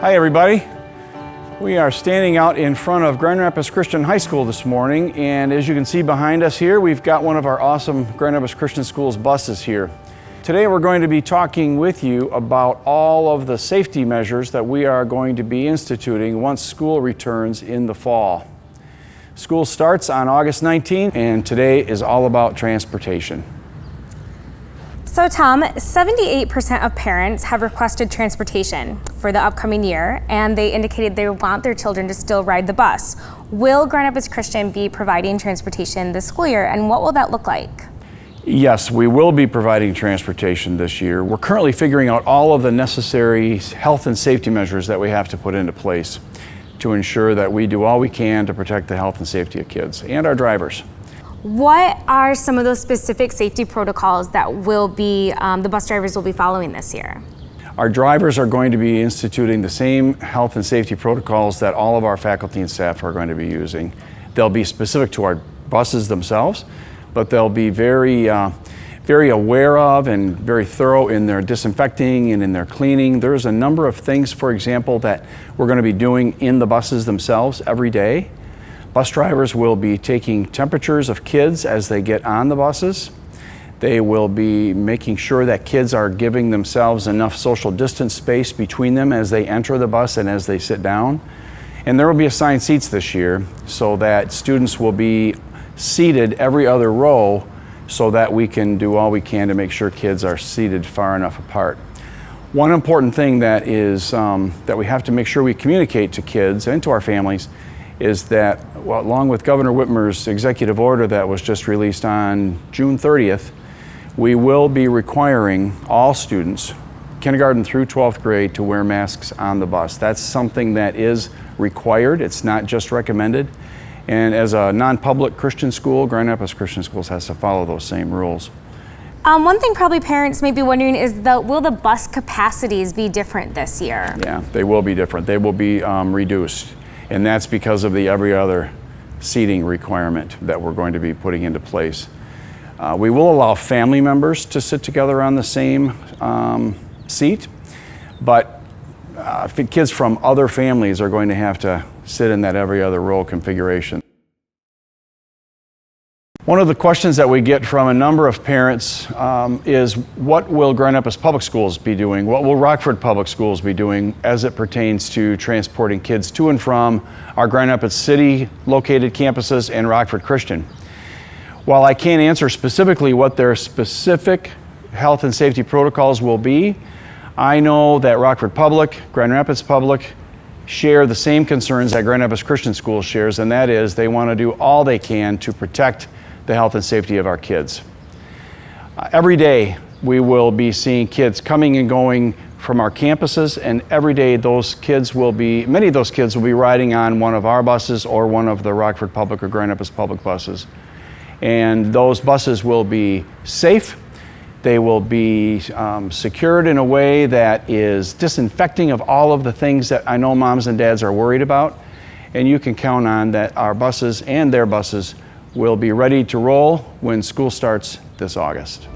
Hi everybody. We are standing out in front of Grand Rapids Christian High School this morning, and as you can see behind us here, we've got one of our awesome Grand Rapids Christian Schools buses here. Today we're going to be talking with you about all of the safety measures that we are going to be instituting once school returns in the fall. School starts on August 19th, and today is all about transportation. So Tom, 78% of parents have requested transportation for the upcoming year, and they indicated they want their children to still ride the bus. Will Grand Rapids Christian be providing transportation this school year, and what will that look like? Yes, we will be providing transportation this year. We're currently figuring out all of the necessary health and safety measures that we have to put into place to ensure that we do all we can to protect the health and safety of kids and our drivers. What are some of those specific safety protocols that will be the bus drivers will be following this year? Our drivers are going to be instituting the same health and safety protocols that all of our faculty and staff are going to be using. They'll be specific to our buses themselves, but they'll be very aware of and very thorough in their disinfecting and in their cleaning. There's a number of things, for example, that we're going to be doing in the buses themselves every day. Bus drivers will be taking temperatures of kids as they get on the buses. They will be making sure that kids are giving themselves enough social distance space between them as they enter the bus and as they sit down. And there will be assigned seats this year so that students will be seated every other row so that we can do all we can to make sure kids are seated far enough apart. One important thing that is that we have to make sure we communicate to kids and to our families is that, well, along with Governor Whitmer's executive order that was just released on June 30th, we will be requiring all students, kindergarten through 12th grade, to wear masks on the bus. That's something that is required. It's not just recommended. And as a non-public Christian school, Grand Rapids Christian Schools has to follow those same rules. One thing probably parents may be wondering is, will the bus capacities be different this year? Yeah, they will be different. They will be reduced. And that's because of the every other seating requirement that we're going to be putting into place. We will allow family members to sit together on the same seat, but kids from other families are going to have to sit in that every other row configuration. One of the questions that we get from a number of parents is, what will Grand Rapids Public Schools be doing? What will Rockford Public Schools be doing as it pertains to transporting kids to and from our Grand Rapids City located campuses and Rockford Christian? While I can't answer specifically what their specific health and safety protocols will be, I know that Rockford Public, Grand Rapids Public share the same concerns that Grand Rapids Christian Schools shares, and that is they want to do all they can to protect the health and safety of our kids. Every day we will be seeing kids coming and going from our campuses, and every day many of those kids will be riding on one of our buses or one of the Rockford Public or Grand Rapids Public buses. And those buses will be safe. They will be secured in a way that is disinfecting of all of the things that I know moms and dads are worried about. And you can count on that our buses and their buses will be ready to roll when school starts this August.